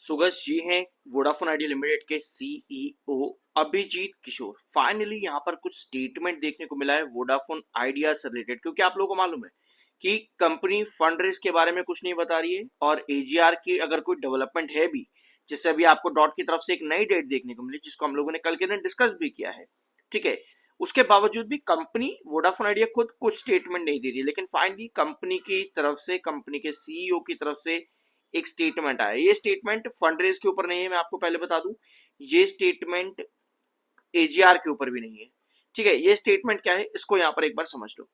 सुगस जी हैं Vodafone idea limited के CEO Abhijit किशोर। Finally यहाँ पर कुछ स्टेटमेंट देखने को मिला है वोडाफोन आइडिया से रिलेटेड, क्योंकि आप लोगों को मालूम है कि कंपनी फंड रेज के बारे में कुछ नहीं बता रही है और एजीआर की अगर कोई डेवलपमेंट है भी, जिससे अभी आपको डॉट की तरफ से एक नई डेट देखने को मिली जिसको हम लोगों ने कल के दिन डिस्कस भी किया है। ठीक है, उसके बावजूद भी कंपनी वोडाफोन आइडिया खुद कुछ स्टेटमेंट नहीं दे रही, लेकिन फाइनली कंपनी की तरफ से, कंपनी के सीईओ की तरफ से एक स्टेटमेंट आया। ये स्टेटमेंट फंड रेज के ऊपर नहीं है, मैं आपको पहले बता दूं। ये स्टेटमेंट एजीआर के ऊपर भी नहीं है। ठीक है, ये स्टेटमेंट क्या है इसको यहां पर एक बार समझ लो।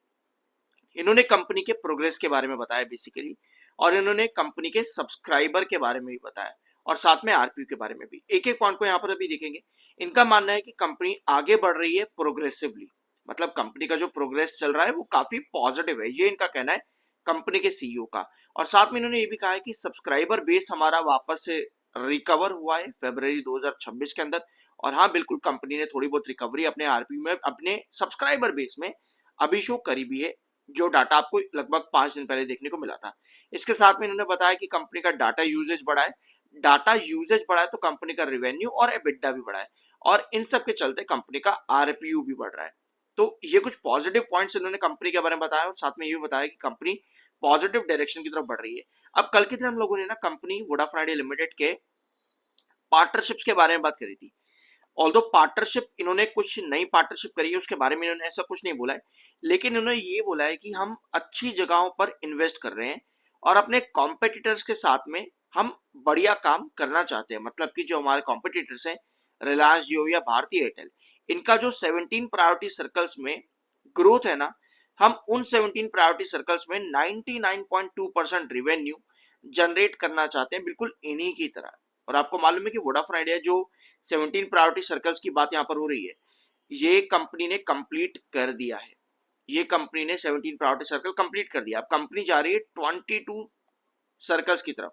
इन्होंने कंपनी के प्रोग्रेस के बारे में बताया बेसिकली, और इन्होंने कंपनी के सब्सक्राइबर के बारे में भी बताया, और साथ में आरपीयू के बारे में भी। एक एक पॉइंट को यहां पर अभी देखेंगे। इनका मानना है कि कंपनी आगे बढ़ रही है प्रोग्रेसिवली, मतलब कंपनी का जो प्रोग्रेस चल रहा है वो काफी पॉजिटिव है, ये इनका कहना है कंपनी के सीईओ का। और साथ में इन्होंने ये भी कहा है कि सब्सक्राइबर बेस हमारा वापस से रिकवर हुआ है फरवरी 2026 के अंदर। और हाँ, बिल्कुल कंपनी ने थोड़ी बहुत रिकवरी अपने आरपीयू में, अपने सब्सक्राइबर बेस में अभी शो करी भी है, जो डाटा आपको लगभग 5 दिन पहले देखने को मिला था। इसके साथ में इन्होंने बताया कि कंपनी का डाटा यूजेज बढ़ा है। डाटा यूजेज बढ़ा है तो कंपनी का रेवेन्यू और एबिटडा भी बढ़ा है, और इन सब के चलते कंपनी का आरपीयू भी बढ़ रहा है। तो ये कुछ पॉजिटिव पॉइंट्स इन्होंने कंपनी के बारे में बताया, और साथ में ये भी बताया कि कंपनी पॉजिटिव डायरेक्शन की तरफ बढ़ रही है। अब कल के दिन हम लोगों ने ना कंपनी वोडाफोन आइडिया लिमिटेड के पार्टनरशिप्स के बारे में बात करी थी। ऑल्दो पार्टनरशिप, इन्होंने कुछ नई पार्टनरशिप करी है, उसके बारे में इन्होंने ऐसा कुछ नहीं बोला है, लेकिन इन्होंने ये बोला है कि हम अच्छी जगहों पर इन्वेस्ट कर रहे हैं और अपने कॉम्पिटिटर्स के साथ में हम बढ़िया काम करना चाहते हैं। मतलब कि जो हमारे कॉम्पिटिटर्स हैं, रिलायंस जियो या भारती एयरटेल, इनका जो 17 प्रायोरिटी सर्कल्स में ग्रोथ है ना, हम उन 17 प्रायोरिटी सर्कल्स में 99.2% रेवेन्यू जनरेट करना चाहते हैं, बिल्कुल इन्हीं की तरह। और आपको मालूम है कि वोडाफोन आइडिया जो 17 प्रायोरिटी सर्कल्स की बात यहां पर हो रही है, ये कंपनी ने कंप्लीट कर दिया है। ये कंपनी ने 17 प्रायोरिटी सर्कल कंप्लीट कर दिया। अब कंपनी जा रही है 22 सर्कल्स की तरफ,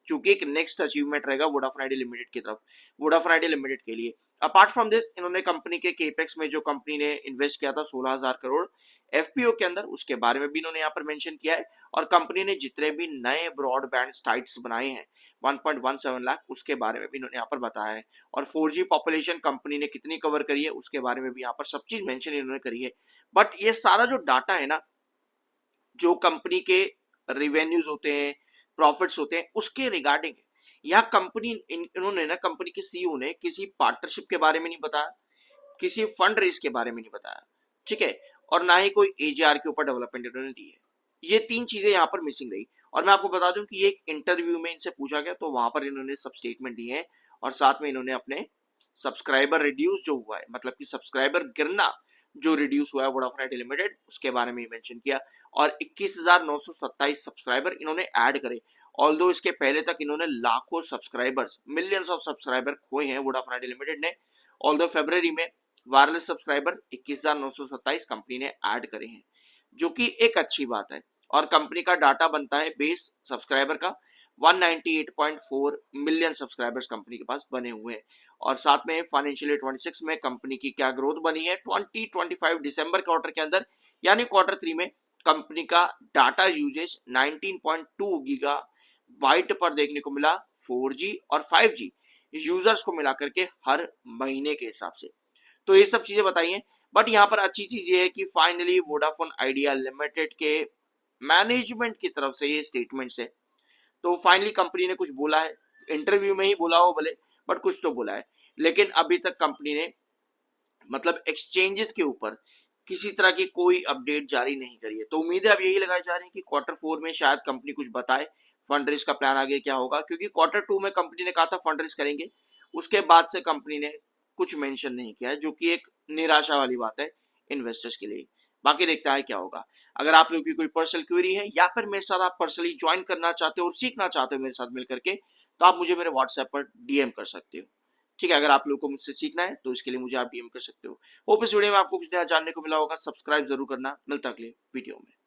चूंकि एक नेक्स्ट अचीवमेंट रहेगा वोडाफोन आइडिया लिमिटेड की तरफ, वोडाफोन आइडिया लिमिटेड के लिए। अपार्ट फ्रॉम दिस, इन्होंने कंपनी के केपेक्स में जो कंपनी ने इन्वेस्ट किया था 16,000 करोड़ एफपीओ के अंदर, उसके बारे में भी इन्होंने यहाँ पर मेंशन किया है। और कंपनी ने जितने भी नए ब्रॉडबैंड साइट्स बनाए हैं 1.17 लाख, उसके बारे में भी इन्होंने यहाँ पर बताया है। और 4G पॉपुलेशन कंपनी ने कितनी कवर करी है उसके बारे में भी यहाँ पर सब चीज मेंशन इन्होंने करी है। बट ये सारा जो डाटा है ना, जो कंपनी के रिवेन्यूज होते हैं, प्रॉफिट्स होते हैं, उसके रिगार्डिंग यहाँ कंपनी, इन्होंने ना, कंपनी के सीईओ ने किसी पार्टनरशिप के बारे में नहीं बताया, किसी फंड रेज के बारे में नहीं बताया। ठीक है, और ना ही कोई एजीआर के ऊपर डेवलपमेंट इन्होंने दी है। ये तीन चीजें यहाँ पर मिसिंग रही। और मैं आपको बता दूं कि ये एक इंटरव्यू में इनसे पूछा गया, तो वहां पर इन्होंने सब स्टेटमेंट दिए हैं, और साथ में इन्होंने अपने सब्सक्राइबर रिड्यूस जो हुआ है, मतलब कि सब्सक्राइबर गिरना जो रिड्यूस हुआ है वोडाफोन आइडिया लिमिटेड, उसके बारे में मेंशन किया। और 21,927 सब्सक्राइबर इन्होंने ऐड करे। ऑल्दो इसके पहले तक इन्होंने लाखों सब्सक्राइबर्स, मिलियंस ऑफ सब्सक्राइबर खोए हैं वोडाफोन आइडिया लिमिटेड ने। ऑल्दो फरवरी में वायरलेस सब्सक्राइबर 21,927 कंपनी ने ऐड करे हैं, जो कि एक अच्छी बात है। और कंपनी का डाटा बनता है बेस सब्सक्राइबर का 198.4 मिलियन सब्सक्राइबर्स कंपनी के पास बने हुए हैं। और साथ में फाइनेंशियल ईयर 26 में कंपनी की क्या ग्रोथ बनी है 2025 दिसंबर क्वार्टर के अंदर, यानी क्वार्टर 3 में कंपनी का डाटा यूजेज 19.2 गीगा बाइट पर देखने को मिला 4G और 5G यूजर्स को मिलाकर के हर महीने के हिसाब से। तो ये सब चीजें बताई हैं। बट यहाँ पर अच्छी चीज ये है कि फाइनली वोडाफोन आइडिया लिमिटेड के मैनेजमेंट की तरफ से ये स्टेटमेंट्स है। तो फाइनली कंपनी ने कुछ बोला है, इंटरव्यू में ही बोला हो भले, बट कुछ तो बोला है। लेकिन अभी तक कंपनी ने, मतलब एक्सचेंजेस के ऊपर किसी तरह की कोई अपडेट जारी नहीं करी है। तो उम्मीदें अब यही लगाई जा रही है कि क्वार्टर 4 में शायद कंपनी कुछ बताए फंड रेज का प्लान आगे क्या होगा, क्योंकि क्वार्टर 2 में कंपनी ने कहा था फंड रेज करेंगे, उसके बाद से कंपनी ने कुछ मेंशन नहीं किया है, जो कि एक निराशा वाली बात है इन्वेस्टर्स के लिए। बाकी देखता है क्या होगा। अगर आप लोगों की कोई पर्सनल क्वेरी है, या फिर मेरे साथ आप पर्सनली ज्वाइन करना चाहते हो और सीखना चाहते हो मेरे साथ मिलकर के, तो आप मुझे मेरे व्हाट्सएप पर डीएम कर सकते हो। ठीक है, अगर आप लोगों को मुझसे सीखना है तो इसके लिए मुझे आप डीएम कर सकते हो। होप इस वीडियो में आपको कुछ नया जानने को मिला होगा। सब्सक्राइब जरूर करना। मिलता है अगले वीडियो में।